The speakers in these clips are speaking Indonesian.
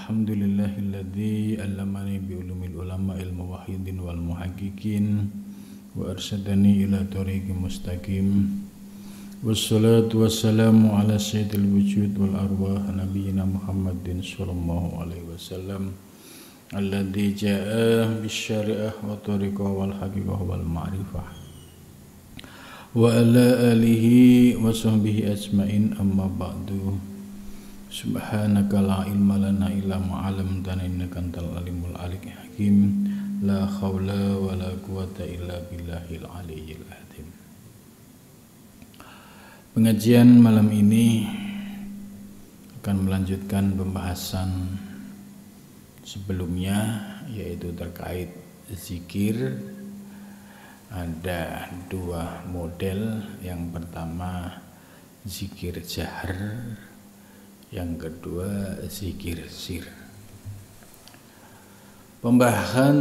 Alhamdulillahilladzi allamani bi ulumil ulama'il muwahhidin wal muhaqqiqin wa arsyadani ila thoriqim mustaqim. Wassalatu wassalamu ala sayyidil wujud wal arwah nabiyyina Muhammadin sallallahu alaihi wasallam alladzi jaa'a bisyari'ah wa thariqah wal haqiqah wal ma'rifah wa ala alihi wa sahbihi ajmain amma ba'du. Subhanaka la ilma lana illa ma 'allamtana innaka antal alimul hakim. La haula wa la quwata illa billahil aliyyil azim. Pengajian malam ini akan melanjutkan pembahasan sebelumnya, yaitu terkait zikir. Ada dua model. Yang pertama zikir jahar, yang kedua zikir sir. Pembahasan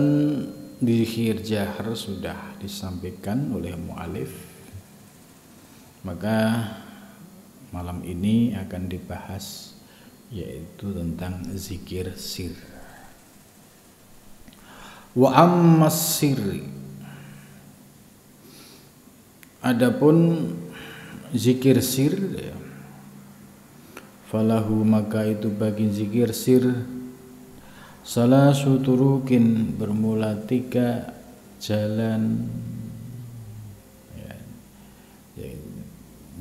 zikir jahar sudah disampaikan oleh mu'alif, maka malam ini akan dibahas yaitu tentang zikir sir. Wa ammas sirri, adapun zikir sir, falahu maka itu bagi zikir sir salasu turukin, bermula 3 jalan.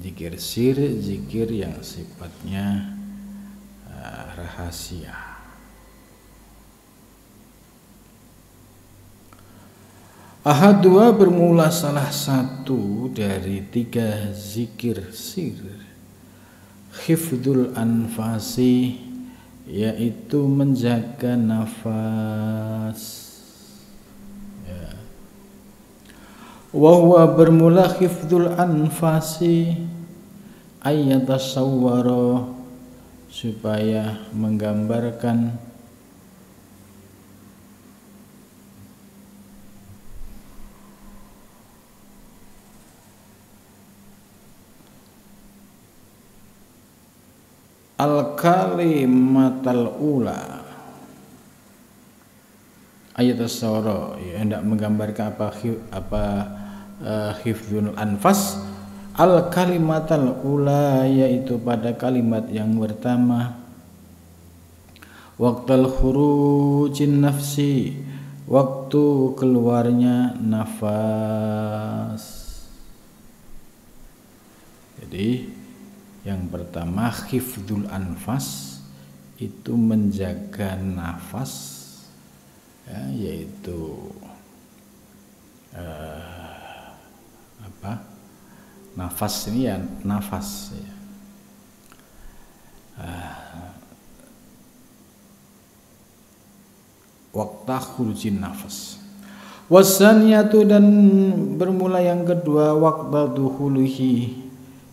Zikir sir, zikir yang sifatnya rahasia. Ahadua, bermula salah satu dari 3 zikir sir, hifdzul anfasi, yaitu menjaga nafas. Wa huwa, bermula hifdzul anfasi, ayatasawwara, supaya menggambarkan al-kalimatal ula, ayat as-sawara, ya, hendak menggambarkan apa hifdzul anfas, al-kalimatal ula, yaitu pada kalimat yang pertama, waqtal khurujin nafsi, waktu keluarnya nafas. Jadi yang pertama hifdzul anfas itu menjaga nafas, ya, yaitu nafas ini ya nafas, ya. Waqta khurujin nafas. Wasaniyatu, dan bermula yang kedua, waqta dukhuluhi,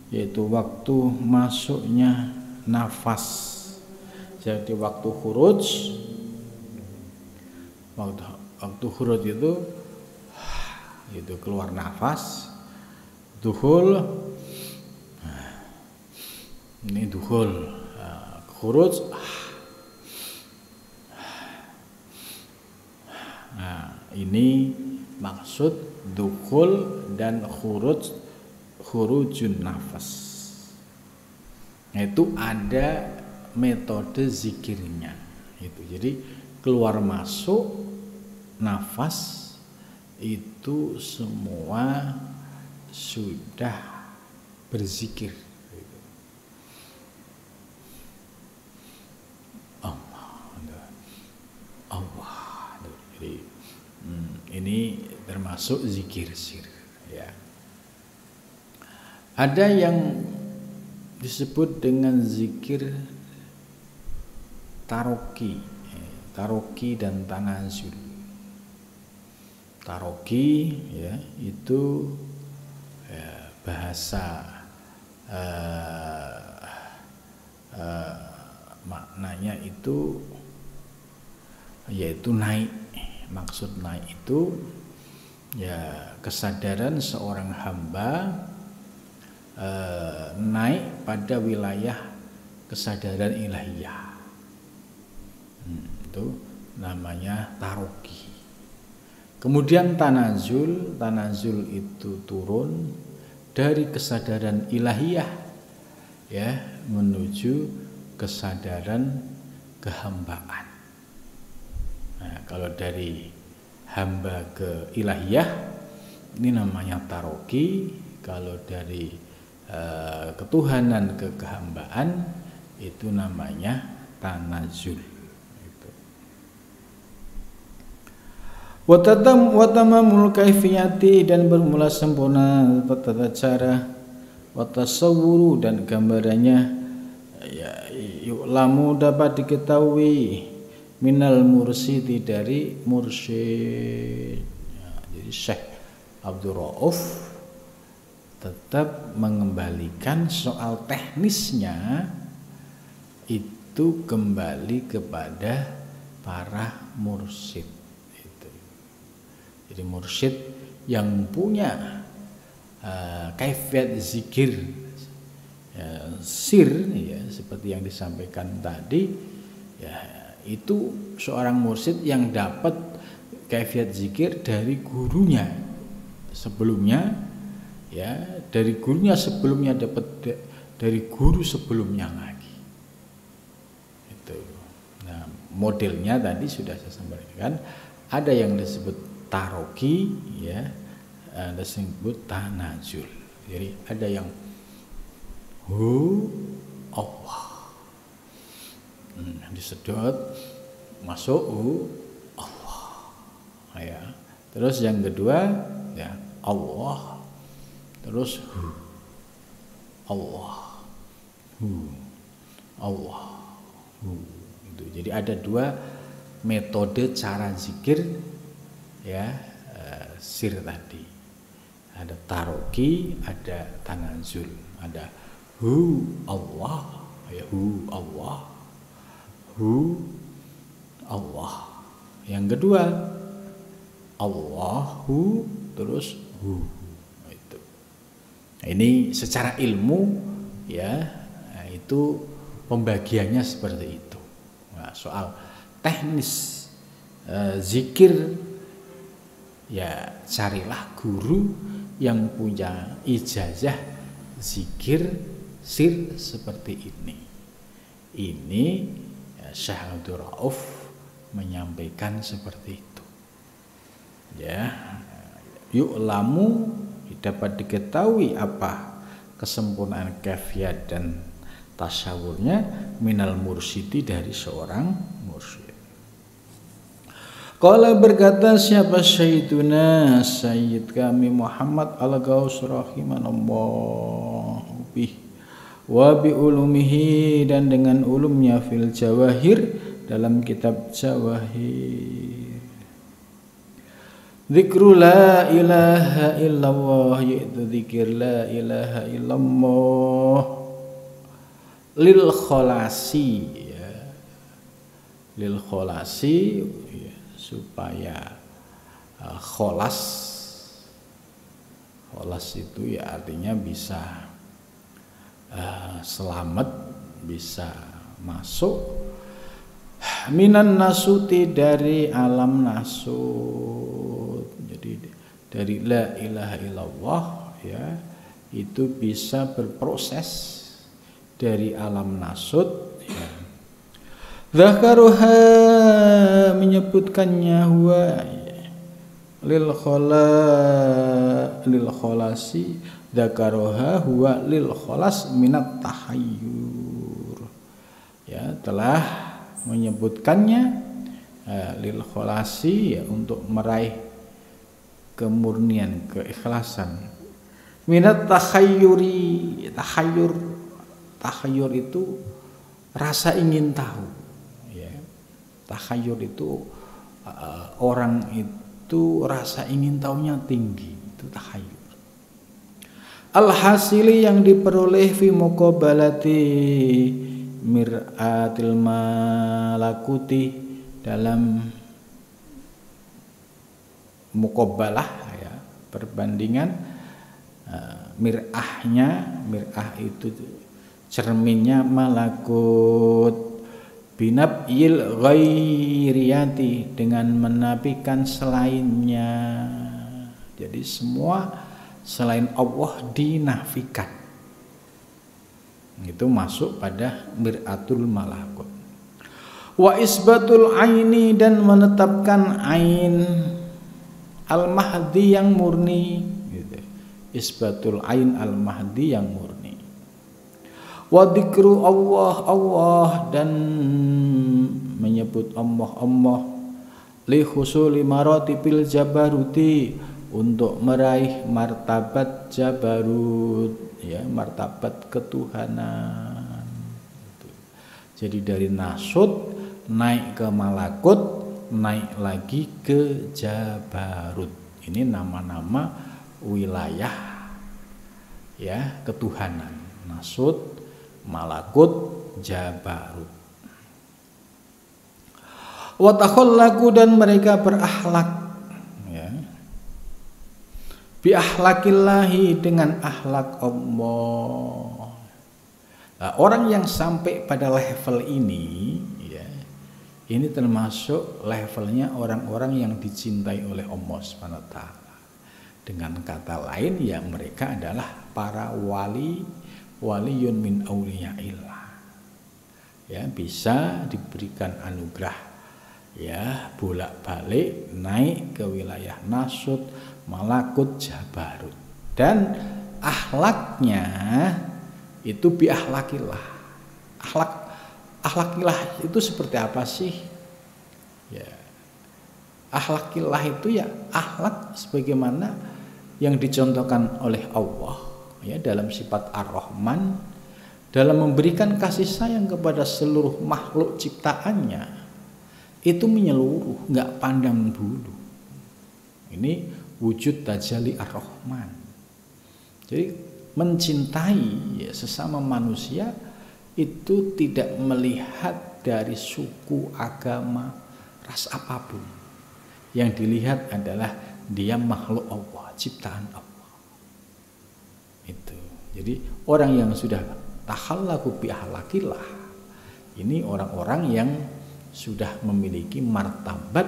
yaitu waktu masuknya nafas. Jadi waktu khuruj, waktu khuruj itu keluar nafas. Dukhul, ini dukhul, khuruj. Nah, ini maksud dukhul dan khuruj, khurujun nafas. Nah, itu ada metode zikirnya itu. Jadi keluar masuk nafas itu semua sudah berzikir. Allah. Jadi ini termasuk zikir sir, ya. Ada yang disebut dengan zikir taroki dan tanazul. Taroki, ya, itu bahasa maknanya itu yaitu naik. Maksud naik itu ya kesadaran seorang hamba naik pada wilayah kesadaran ilahiyah. itu namanya taroki. Kemudian tanazul itu turun dari kesadaran ilahiyah ya menuju kesadaran kehambaan. Nah, kalau dari hamba ke ilahiyah ini namanya taroki, kalau dari ketuhanan ke kehambaan itu namanya tanazul. Watamamul kaifiyati dan bermula sempurna tata cara, watasawuru dan gambarannya ya yu'lamu dapat diketahui minal mursidi dari mursyid ya, jadi Syekh Abdul Rauf tetap mengembalikan soal teknisnya itu kembali kepada para mursyid. Jadi mursyid yang punya kaifiyat zikir ya, sir ya, seperti yang disampaikan tadi ya, itu seorang mursyid yang dapat kaifiyat zikir dari gurunya sebelumnya ya, dari gurunya sebelumnya dapat dari guru sebelumnya lagi itu. Nah modelnya tadi sudah saya sampaikan, ada yang disebut taroki ya, ada disebut tanazul. Jadi ada yang hu Allah disedot masuk hu Allah ya. Terus yang kedua ya Allah, terus hu Allah, hu Allah, hu itu. Jadi ada dua metode cara zikir ya sir tadi, ada taroki, ada tanazul, ada hu Allah ya, hu Allah, hu Allah. Yang kedua Allahu terus hu itu. Nah, ini secara ilmu ya itu pembagiannya seperti itu. Nah, soal teknis zikir ya carilah guru yang punya ijazah zikir sir seperti ini. Ini ya, Syekh Abdul Rauf menyampaikan seperti itu. Ya, yu'lamu dapat diketahui apa kesempurnaan kaifiyat dan tasawurnya minal mursyidi dari seorang mursyid. Qala berkata siapa Sayyiduna Sayyid kami Muhammad Al-Ghaus rahimanallahu bih wa bi ulumihi dan dengan ulumnya fil jawahir dalam kitab Jawahir. Zikru la ilaha illallah yaitu zikir la ilaha illallah lil kholasi ya. Lil kholasi ya, supaya kholas itu ya artinya bisa selamat, bisa masuk minan nasuti dari alam nasut. Jadi dari la ilaha illallah ya itu bisa berproses dari alam nasut ya. Zakaruha menyebutkannya huwa lil kholasi zakaruha huwa lil kholas minat tahayyur ya, telah menyebutkannya lil kholasi ya, untuk meraih kemurnian, keikhlasan. Minat takhayyuri, tahayyur itu rasa ingin tahu ya. Takhayyur itu orang itu rasa ingin tahunya tinggi, itu takhayyur. Al-hasili yang diperoleh fi muqabalati mir'atil malakuti dalam muqabalah ya, perbandingan mir'ah itu cerminnya malakut Binafyil ghairiyati, dengan menafikan selainnya. Jadi semua selain Allah dinafikan. Itu masuk pada mir'atul malakut. Wa isbatul aini, dan menetapkan ain al-mahdi yang murni gitu. Isbatul ain al-mahdi yang murni. Wa dzikru Allah, dan menyebut Allah li husuli maratibil jabaruti, untuk meraih martabat jabarut, ya, martabat ketuhanan. Jadi dari nasut naik ke malakut, naik lagi ke jabarut. Ini nama-nama wilayah, ya, ketuhanan. Nasut, malakut, jabarut. Wa takhallaqu, dan mereka berakhlak, ya, bi akhlaqillahi, dengan akhlak Allah. Nah, orang yang sampai pada level ini, ya, ini termasuk levelnya orang-orang yang dicintai oleh Allah Subhanahu wa taala. Dengan kata lain, ya, mereka adalah para wali, waliyun min auliyaillah. Ya, bisa diberikan anugerah, ya, bolak-balik naik ke wilayah nasut, malakut, jabarut. Dan akhlaknya itu bi akhlakillah. Akhlakillah itu seperti apa sih? Ya, akhlakillah itu ya akhlak sebagaimana yang dicontohkan oleh Allah, ya, dalam sifat Ar-Rahman, dalam memberikan kasih sayang kepada seluruh makhluk ciptaannya, itu menyeluruh, nggak pandang bulu. Ini wujud tajalli Ar-Rahman. Jadi mencintai, ya, sesama manusia itu tidak melihat dari suku, agama, ras apapun. Yang dilihat adalah dia makhluk Allah, ciptaan Allah. Itu. Jadi orang yang sudah takhallaqu bi akhlaqillah, ini orang-orang yang sudah memiliki martabat,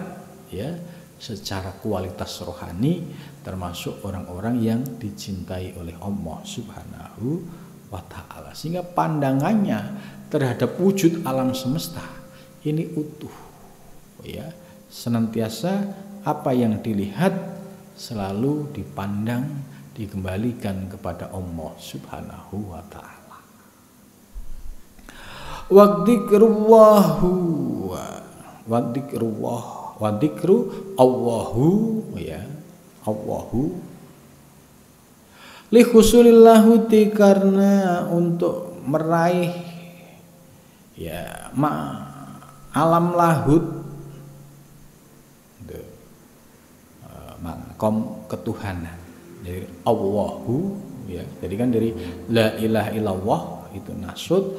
ya, secara kualitas rohani, termasuk orang-orang yang dicintai oleh Allah Subhanahu wa ta'ala, sehingga pandangannya terhadap wujud alam semesta ini utuh, ya, senantiasa apa yang dilihat selalu dipandang, dikembalikan kepada Allah Subhanahu wa ta'ala. Wa dzikru Allahu, ya, Allahu li husulillahuti, karena untuk meraih, ya, alam lahut, makom ketuhanan. Jadi Allahu, ya, jadi kan dari la ilaha illallah itu nasut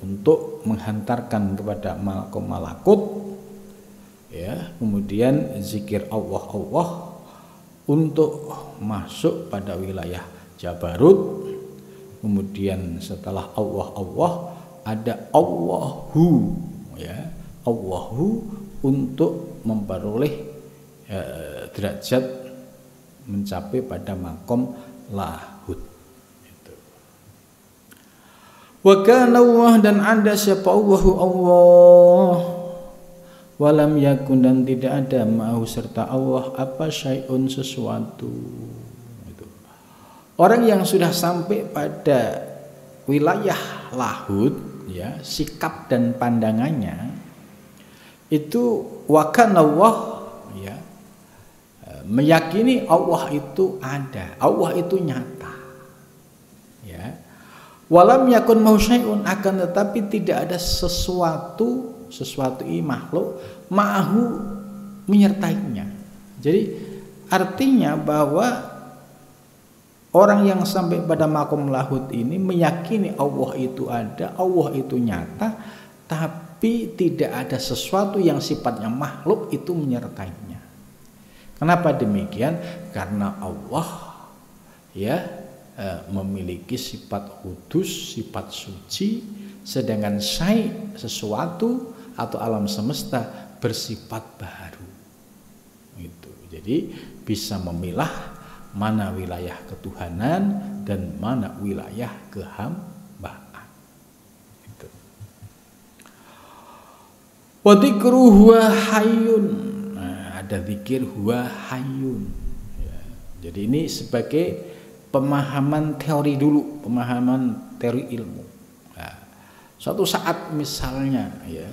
untuk menghantarkan kepada makom malakut, ya, kemudian zikir Allah untuk masuk pada wilayah jabarut. Kemudian setelah Allah ada Allahu, ya, Allahu untuk memperoleh derajat mencapai pada makom lahut. Wa kana Allah, dan ada siapa Allah, walam yakun, dan tidak ada ma'ahu serta Allah apa syai'un sesuatu. Itu. Orang yang sudah sampai pada wilayah lahut, ya, sikap dan pandangannya itu wa kana Allah, ya, meyakini Allah itu ada, Allah itu nyata, ya. Walam yakun mau syai'un, akan tetapi tidak ada sesuatu makhluk ma'ahu menyertainya. Jadi artinya bahwa orang yang sampai pada makom lahut ini meyakini Allah itu ada, Allah itu nyata, tapi tidak ada sesuatu yang sifatnya makhluk itu menyertainya. Kenapa demikian? Karena Allah, ya, memiliki sifat kudus, sifat suci, sedangkan sesuatu atau alam semesta bersifat baru. Itu. Jadi bisa memilah mana wilayah ketuhanan dan mana wilayah kehambaan. Itu. Wa dzikru huwa hayyun. Nah, ada zikir huwa hayyun. Ya. Jadi ini sebagai pemahaman teori dulu, pemahaman teori ilmu. Nah, suatu saat misalnya ya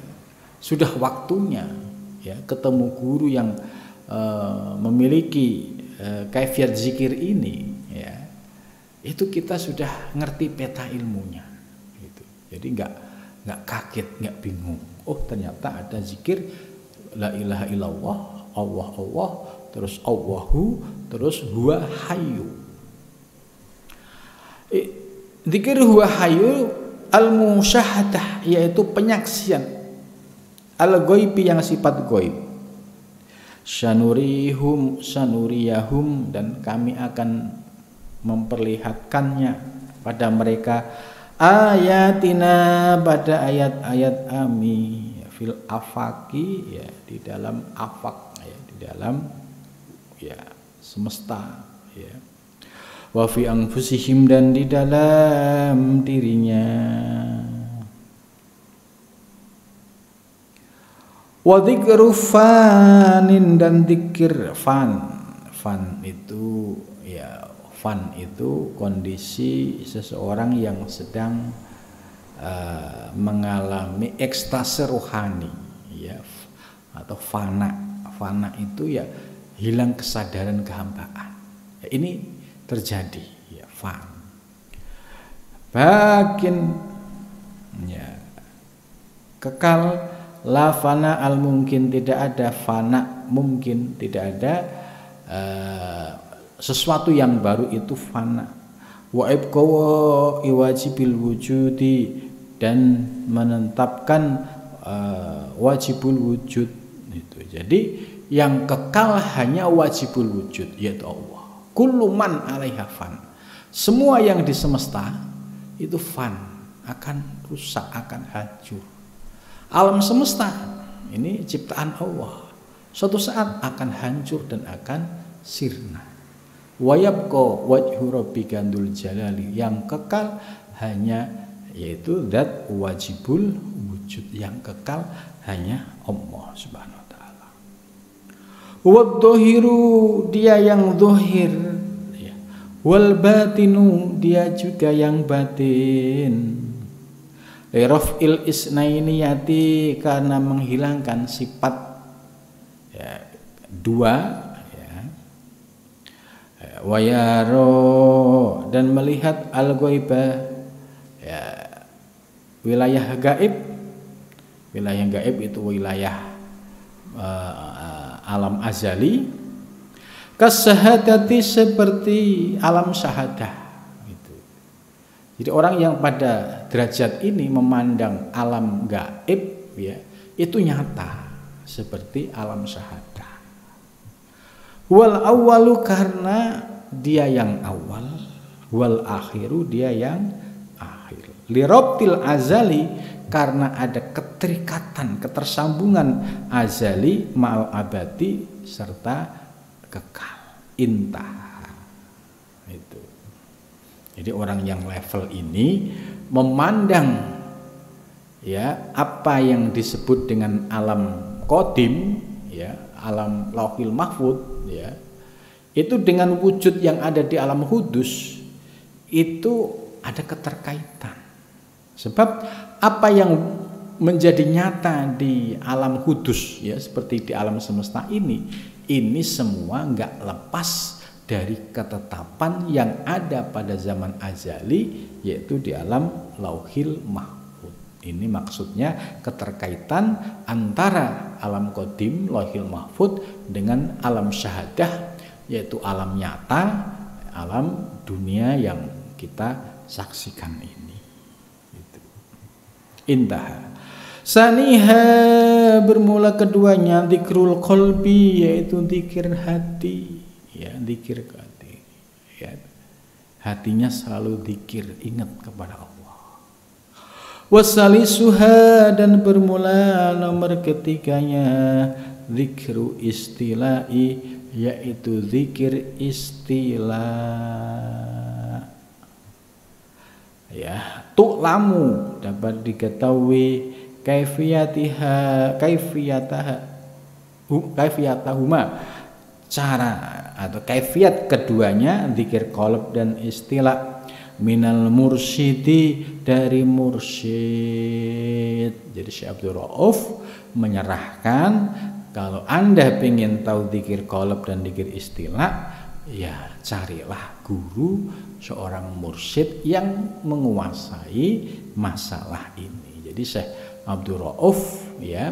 sudah waktunya ya ketemu guru yang memiliki kaifiat zikir ini ya, itu kita sudah ngerti peta ilmunya gitu. Jadi nggak kaget, nggak bingung. Oh ternyata ada zikir la ilaha illallah, Allah Allah, terus Allahu, terus huwa hayyu. Zikir huwa hayyu al-musyahadah, yaitu penyaksian al-ghaibi yang sifat ghaib. Sanuriyahum, dan kami akan memperlihatkannya pada mereka ayatina, pada ayat-ayat kami fil afaki, ya di dalam afak, ya di dalam ya semesta, ya wa fi anfusihim, dan di dalam dirinya. Wa dzikru fanin, dan dzikir fan itu ya, fan itu kondisi seseorang yang sedang mengalami ekstase rohani ya, atau fana itu ya hilang kesadaran kehambaan ya, ini terjadi ya, fan bakin ya, kekal. La fana al mungkin, tidak ada fana mungkin, tidak ada sesuatu yang baru itu fana. Wa ibqa iwajibil wujudi, dan menetapkan wajibul wujud itu. Jadi yang kekal hanya wajibul wujud, yaitu Allah. Kullu man 'alaiha fan. Semua yang di semesta itu fan, akan rusak, akan hancur. Alam semesta ini ciptaan Allah, suatu saat akan hancur dan akan sirna. Wa yabqa wajhu rabbika dzul jalali, yang kekal hanya yaitu zat wajibul wujud, yang kekal hanya Allah Subhanahu wa taala. Wa dhahiru, dia yang zahir ya. Wal batinu, dia juga yang batin. Raf'il isnainiyati, karena menghilangkan sifat ya, dua ya. Wayaro, dan melihat al-ghaibah ya, wilayah gaib. Wilayah gaib itu wilayah alam azali. Kasahadati, seperti alam syahadah. Jadi orang yang pada derajat ini memandang alam gaib ya, itu nyata seperti alam syahadah. Wal awwalu, karena dia yang awal, wal akhiru, dia yang akhir. Li rabtil azali, karena ada keterikatan, ketersambungan azali ma'al abadi, serta kekal, intah. Itu. Jadi orang yang level ini memandang ya apa yang disebut dengan alam qadim ya, alam lauhil mahfud ya, itu dengan wujud yang ada di alam hudus itu ada keterkaitan. Sebab apa yang menjadi nyata di alam hudus ya, seperti di alam semesta ini semua nggak lepas dari ketetapan yang ada pada zaman azali, yaitu di alam lauhil mahfud. Ini maksudnya keterkaitan antara alam qadim lauhil mahfud dengan alam syahadah, yaitu alam nyata, alam dunia yang kita saksikan ini. Intaha. Saniha, bermula keduanya dzikrul qalbi, yaitu zikir hati. Ya, zikir hati. Ya. Hatinya selalu zikir, ingat kepada Allah. Wasalisuha dan bermula nomor ketiganya zikru istilai, yaitu zikir istilah. Ya, tu'lamu dapat diketahui kaifiyatahuma cara atau kaifiat keduanya zikir qalb dan istilah minal mursyidi dari mursyid. Jadi Syekh Abdul Rauf menyerahkan kalau Anda ingin tahu zikir qalb dan zikir istilah, ya carilah guru seorang mursyid yang menguasai masalah ini. Jadi Syekh Abdul Rauf ya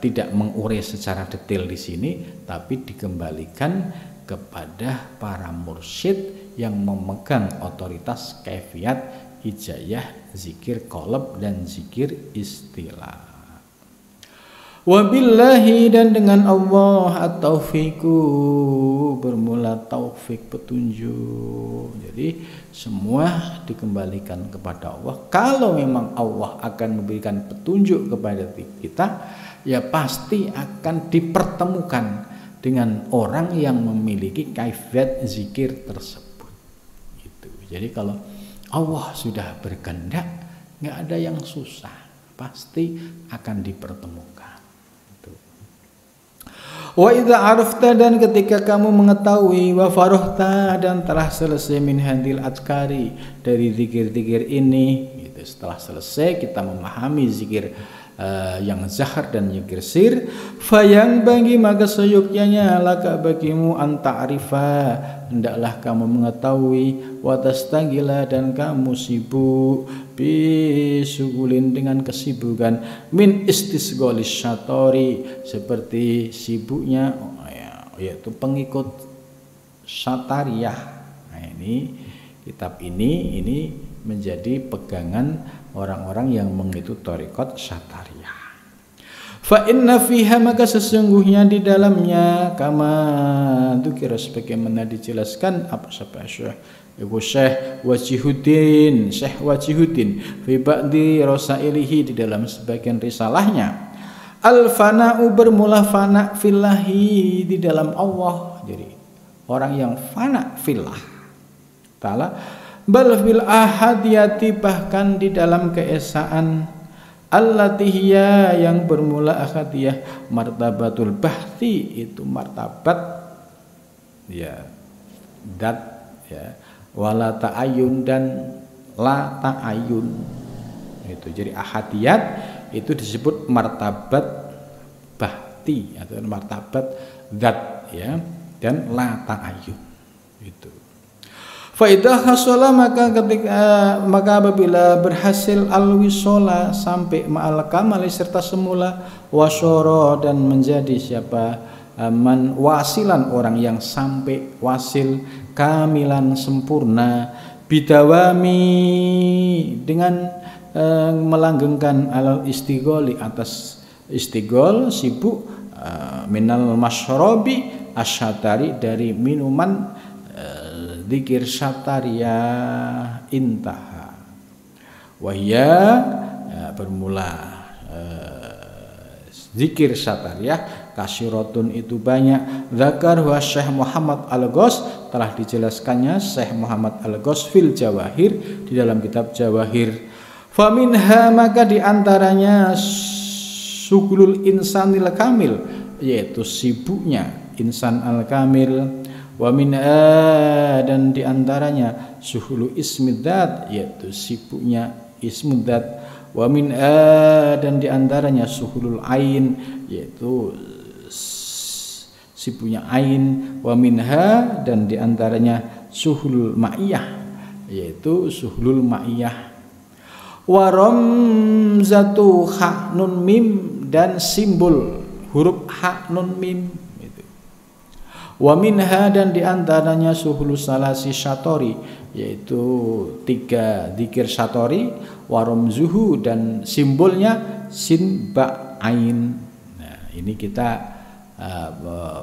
tidak mengurai secara detail di sini, tapi dikembalikan kepada para mursyid yang memegang otoritas kaifiat hijayah zikir qalb dan zikir istilah. Wabillahi dan dengan Allah at-taufiqu bermula taufik petunjuk. Jadi semua dikembalikan kepada Allah. Kalau memang Allah akan memberikan petunjuk kepada kita, ya pasti akan dipertemukan dengan orang yang memiliki kaifiat zikir tersebut. Jadi kalau Allah sudah berkehendak, nggak ada yang susah, pasti akan dipertemukan. Wa idza arafta dan ketika kamu mengetahui, wa farohta dan telah selesai min hadil adkari dari zikir-zikir ini, gitu. Setelah selesai kita memahami zikir yang zahar dan zikir sir, fayang bagi maka seyukyanya laka bagimu anta'rifa hendaklah kamu mengetahui, watastagila dan kamu sibuk bisugulin dengan kesibukan min istisgolis syatori seperti sibuknya yaitu pengikut syatariyah. Nah, ini kitab ini menjadi pegangan orang-orang yang mengikuti thariqat syatariyah. Fa inna fiha maka sesungguhnya di dalamnya kama dzikra sebagaimana dijelaskan apa Syekh Wajihuddin fi ba'di rasailihi di dalam sebagian risalahnya. Al-fana'u bermula fana fillahi di dalam Allah. Jadi orang yang fana fillah ta'ala bal fil ahadiyati bahkan di dalam keesaan allatihya yang bermula ahadiyah martabatul bahti itu martabat ya dat ya wala ta'ayun dan la ta'ayun itu. Jadi ahadiyat itu disebut martabat bahti atau martabat dat ya dan la ta'ayun itu. Faidah hasola maka apabila berhasil al-wisola sampai ma'al kamali serta semula wasyoro dan menjadi siapa man wasilan orang yang sampai wasil kamilan sempurna bidawami dengan melanggengkan alal istigholi atas istigol sibuk minal masyrobi asyatari dari minuman zikir syatariyah intaha wahya bermula zikir syatariyah kasirotun itu banyak zakar wa Syekh Muhammad Al-Ghos telah dijelaskannya Syekh Muhammad Al-Ghos fil Jawahir di dalam kitab Jawahir. Faminha maka diantaranya sugulul insanil kamil yaitu sibuknya insan al-kamil. Wa min dan diantaranya suhulu ismidat yaitu sibuknya ismudat. Wa min dan diantaranya suhulul ain yaitu sibuknya ain. Wa minha dan diantaranya suhulul ma'iyah yaitu suhulul ma'iyah. Wa ramzatu ha nun mim dan simbol huruf ha nun mim. Wa minha dan diantaranya suhulu salasi syatori yaitu 3 dzikir syatori warom zuhu dan simbolnya sin ba ain. Nah, ini kita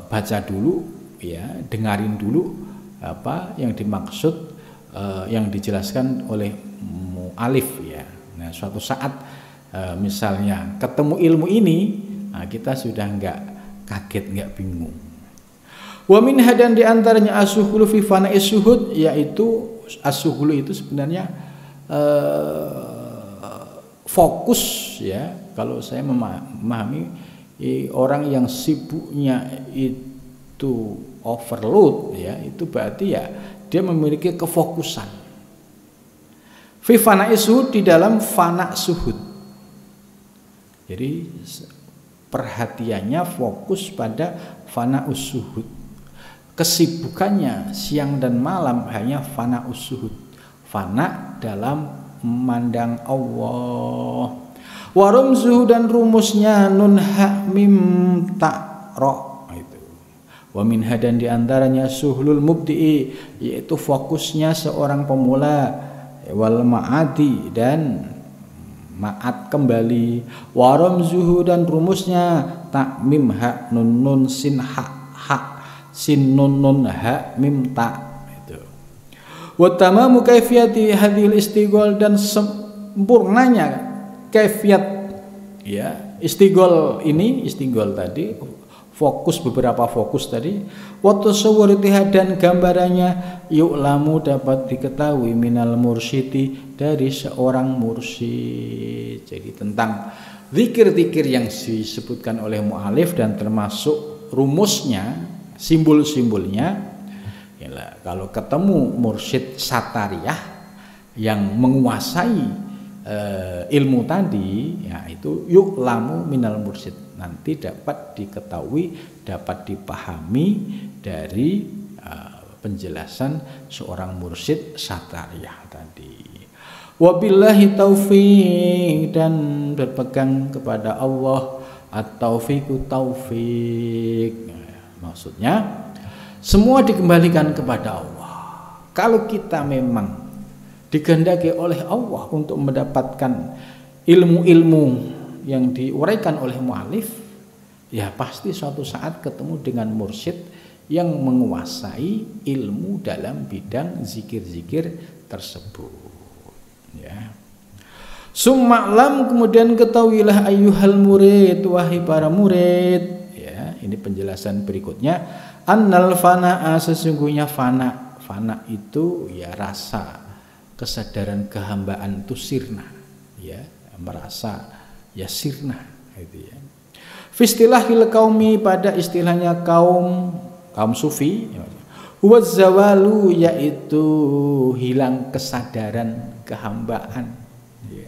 baca dulu ya, dengarin dulu apa yang dimaksud yang dijelaskan oleh mu'alif ya. Nah, suatu saat misalnya ketemu ilmu ini, nah kita sudah nggak kaget, nggak bingung. Wa min hadan di antaranya asuhulu fi fana'is suhud, yaitu asuhulu itu sebenarnya fokus ya. Kalau saya memahami orang yang sibuknya itu overload ya, itu berarti ya dia memiliki kefokusan. Fi fana'is suhud, di dalam fana suhud. Jadi perhatiannya fokus pada fana usuhud. Kesibukannya siang dan malam hanya fana usuhud. Fana dalam memandang Allah. Warumzuhu, dan rumusnya nun ha mim ta ro itu. Wa min hadan di antaranya suhlul mubdi'i, yaitu fokusnya seorang pemula, wal ma'adi, dan ma'at kembali. Waramzuhu, dan rumusnya takmim ha nun nun sin ha sin nun nun ha mim ta itu. Wa tamamu kaifiyati hadhil istighol, dan sempurnanya kaifiat ya istighol ini, istighol tadi fokus, beberapa fokus tadi. Wa tasawwuratiha, dan gambarannya yu'lamu, dapat diketahui minal mursyidi, dari seorang mursyid. Jadi tentang zikir-zikir yang disebutkan oleh mu'alif dan termasuk rumusnya, simbol-simbolnya. Yalah, kalau ketemu mursyid satariyah yang menguasai ilmu tadi, ya itu yu'lamu minal mursyid, nanti dapat diketahui, dapat dipahami dari penjelasan seorang mursyid satariyah tadi. Wabillahi taufiq, dan berpegang kepada Allah, at-taufiqu taufik. Maksudnya semua dikembalikan kepada Allah. Kalau kita memang dikehendaki oleh Allah untuk mendapatkan ilmu-ilmu yang diuraikan oleh mu'alif, ya pasti suatu saat ketemu dengan mursyid yang menguasai ilmu dalam bidang zikir-zikir tersebut. Ya. Summa'lam, kemudian ketahuilah ayyuhal murid, wahai para murid. Ya, ini penjelasan berikutnya. Annal fana'a, sesungguhnya fana. Fana itu ya rasa, kesadaran kehambaan itu sirna. Ya, merasa ya sirna gitu ya. Fistilahil qaumi, pada istilahnya kaum sufi, huwa zawalu, yaitu hilang kesadaran kehambaan ya.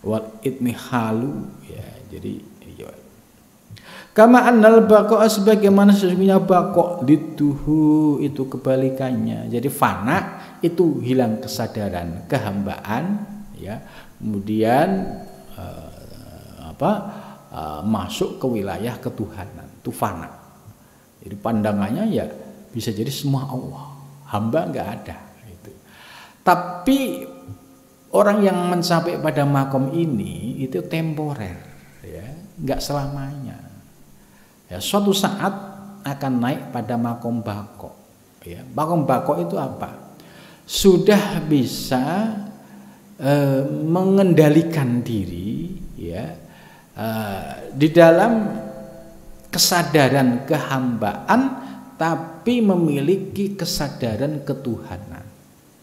Wal itmihalu ya, jadi ya. Kama annal baqa, sebagaimana sesungguhnya baqa dituhu, itu kebalikannya. Jadi fana itu hilang kesadaran kehambaan ya, kemudian masuk ke wilayah ketuhanan, itu fana. Jadi pandangannya ya bisa jadi semua Allah, hamba nggak ada itu. Tapi orang yang mencapai pada makom ini itu temporer ya, nggak selamanya ya, suatu saat akan naik pada makom bako ya. Makom bako itu apa? Sudah bisa mengendalikan diri ya, di dalam kesadaran kehambaan, tapi memiliki kesadaran ketuhanan.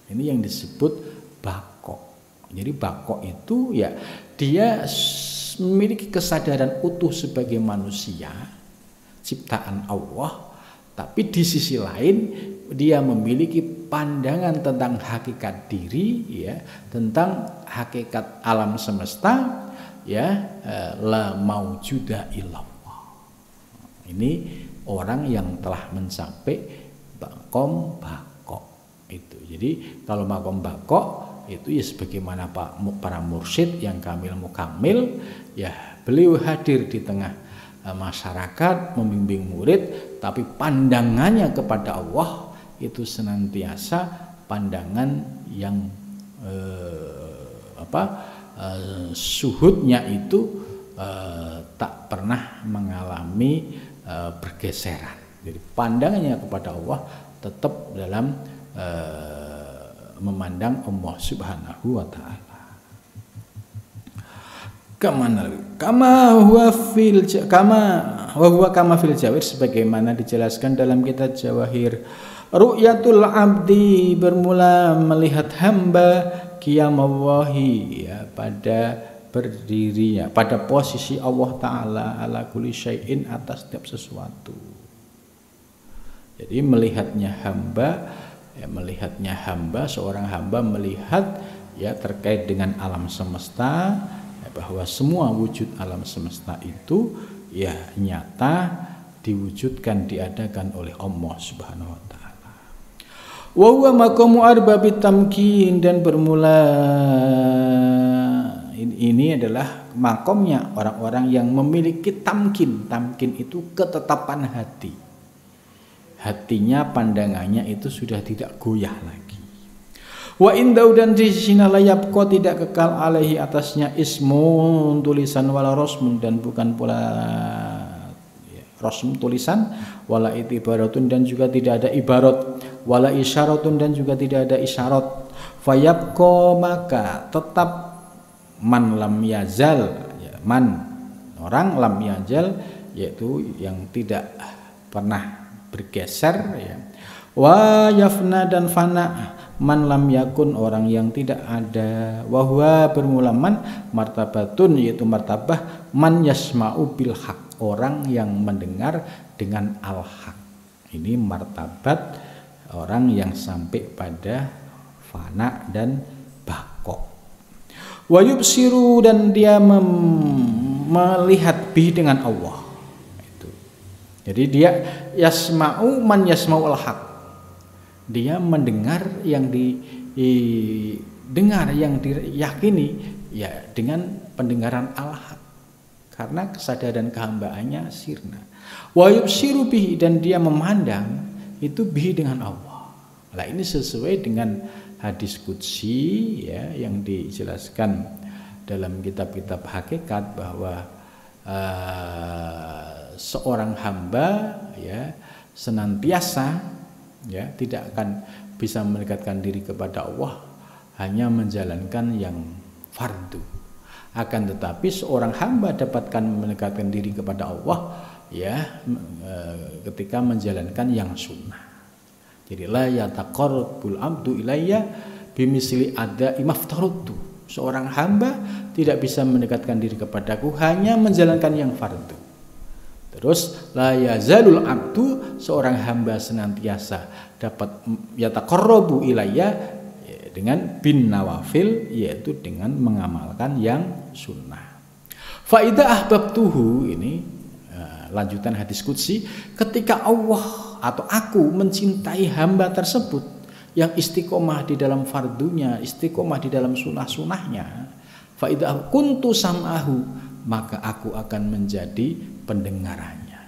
Ini yang disebut bako. Jadi bako itu ya dia memiliki kesadaran utuh sebagai manusia, ciptaan Allah, tapi di sisi lain dia memiliki pandangan tentang hakikat diri ya, tentang hakikat alam semesta ya, la maujuda illallah. Ini orang yang telah mencapai makom bako itu. Jadi kalau makom bako itu ya sebagaimana para mursyid yang kamil mukamil ya, beliau hadir di tengah masyarakat membimbing murid, tapi pandangannya kepada Allah itu senantiasa pandangan yang suhudnya itu tak pernah mengalami pergeseran. Jadi pandangannya kepada Allah tetap dalam memandang Allah Subhanahu wa ta'ala. kama fil jawahir, sebagaimana dijelaskan dalam kitab Jawahir. Ru'yatul abdi, bermula melihat hamba, qiyamallahi, ya, pada berdirinya, pada posisi Allah Ta'ala ala kulli syai'in, atas setiap sesuatu. Jadi melihatnya hamba, seorang hamba melihat, ya, terkait dengan alam semesta, ya, bahwa semua wujud alam semesta itu, ya, nyata diwujudkan, diadakan oleh Allah Subhanahu wa Ta'ala. Wa huwa maqamu arbabit tamkin, dan bermula ini adalah makomnya orang-orang yang memiliki tamkin. Tamkin itu ketetapan hati. Hatinya, pandangannya itu sudah tidak goyah lagi. Wa indau, dan di sini layabqa, tidak kekal alaihi, atasnya ismun, tulisan, wala rosmun, dan bukan pula rosm, tulisan, wala itibaratun, dan juga tidak ada ibarat, wala isyaratun, dan juga tidak ada isyarat. Fayabqa, maka tetap man lam yazal, ya, man, orang lam yazal, yaitu yang tidak pernah bergeser, ya. Wa yafna, dan fana, man lam yakun, orang yang tidak ada. Wa huwa, bermula man, martabatun, yaitu martabah man yasma'u bil haq, orang yang mendengar dengan al-haq. Ini martabat orang yang sampai pada fana dan bako. Wa yubsiru, dan dia melihat bih, dengan Allah. Itu. Jadi dia yasma'u man yasma'u al-haq. Dia mendengar yang didengar, yang diyakini, ya, dengan pendengaran al-haq, karena kesadaran kehambaannya sirna. Wa yubsiru bihi, dan dia memandang itu bihi, dengan Allah. Nah, ini sesuai dengan hadis qudsi, ya, yang dijelaskan dalam kitab-kitab hakikat, bahwa seorang hamba, ya, senantiasa, ya, tidak akan bisa mendekatkan diri kepada Allah hanya menjalankan yang fardu. Akan tetapi seorang hamba dapatkan mendekatkan diri kepada Allah, ya, ketika menjalankan yang sunnah. Jadi la yataqarrabul abdu ilayya bimisli ada imaftarudtu. Seorang hamba tidak bisa mendekatkan diri kepadaku hanya menjalankan yang fardu. Terus la yazalul abdu, seorang hamba senantiasa dapat yataqarrabu ilayya, dengan bin nawafil, yaitu dengan mengamalkan yang sunnah. Fa idza ahbabtuhu, ini lanjutan hadis qudsi, ketika Allah atau aku mencintai hamba tersebut yang istiqomah di dalam fardunya, istiqomah di dalam sunnah-sunnahnya, fa idza kuntu sam'ahu, maka aku akan menjadi pendengarannya.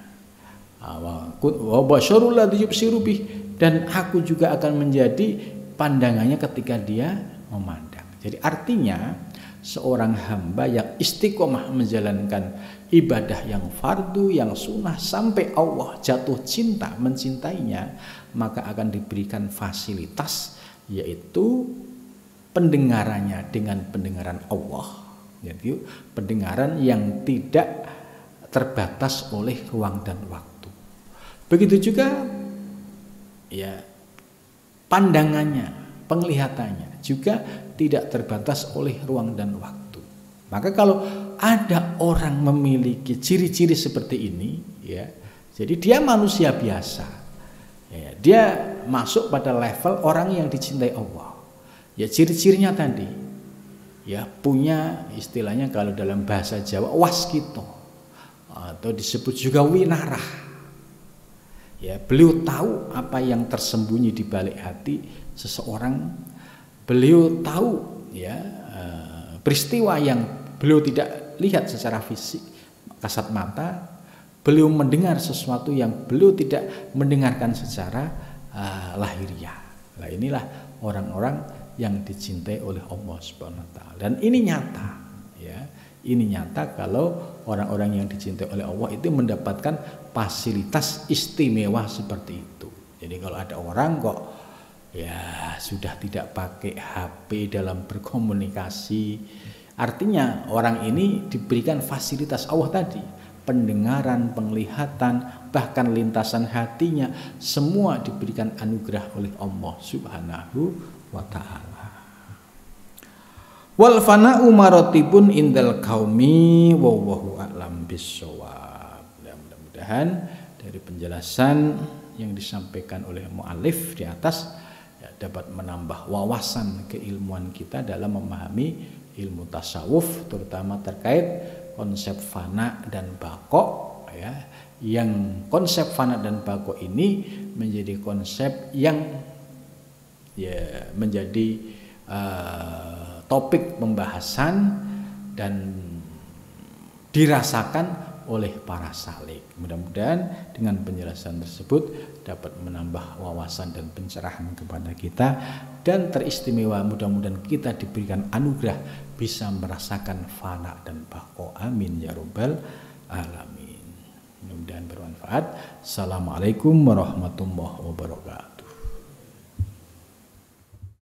Wa basyarul ladzi yubsiru bih, dan aku juga akan menjadi pandangannya ketika dia memandang. Jadi artinya seorang hamba yang istiqomah menjalankan ibadah yang fardu, yang sunnah, sampai Allah jatuh cinta mencintainya, maka akan diberikan fasilitas, yaitu pendengarannya dengan pendengaran Allah, yaitu pendengaran yang tidak terbatas oleh ruang dan waktu. Begitu juga, ya, pandangannya, penglihatannya juga tidak terbatas oleh ruang dan waktu. Maka kalau ada orang memiliki ciri-ciri seperti ini, ya, jadi dia manusia biasa, ya, dia masuk pada level orang yang dicintai Allah. Ya, ciri-cirinya tadi, ya, punya istilahnya kalau dalam bahasa Jawa waskito, atau disebut juga winarah. Ya, beliau tahu apa yang tersembunyi di balik hati seseorang. Beliau tahu, ya, peristiwa yang beliau tidak lihat secara fisik, kasat mata. Beliau mendengar sesuatu yang beliau tidak mendengarkan secara lahiriah. Nah, inilah orang-orang yang dicintai oleh Allah Subhanahu wa taala. Dan ini nyata, ya. Ini nyata kalau orang-orang yang dicintai oleh Allah itu mendapatkan fasilitas istimewa seperti itu. Jadi kalau ada orang kok, ya, sudah tidak pakai HP dalam berkomunikasi, Artinya orang ini diberikan fasilitas Allah tadi, pendengaran, penglihatan, bahkan lintasan hatinya, semua diberikan anugerah oleh Allah Subhanahu wa ta'ala. Wal fana'u maratibun indal qaumi wallahu a'lam bissawab. Mudah-mudahan dari penjelasan yang disampaikan oleh mu'alif di atas ya, dapat menambah wawasan keilmuan kita dalam memahami ilmu tasawuf, terutama terkait konsep fana dan baqo ya, yang konsep fana dan baqo ini menjadi konsep yang ya menjadi topik pembahasan dan dirasakan oleh para salik. Mudah-mudahan dengan penjelasan tersebut dapat menambah wawasan dan pencerahan kepada kita, dan teristimewa mudah-mudahan kita diberikan anugerah bisa merasakan fana dan baqo. Amin ya rabbal alamin. Mudah-mudahan bermanfaat. Assalamualaikum warahmatullahi wabarakatuh.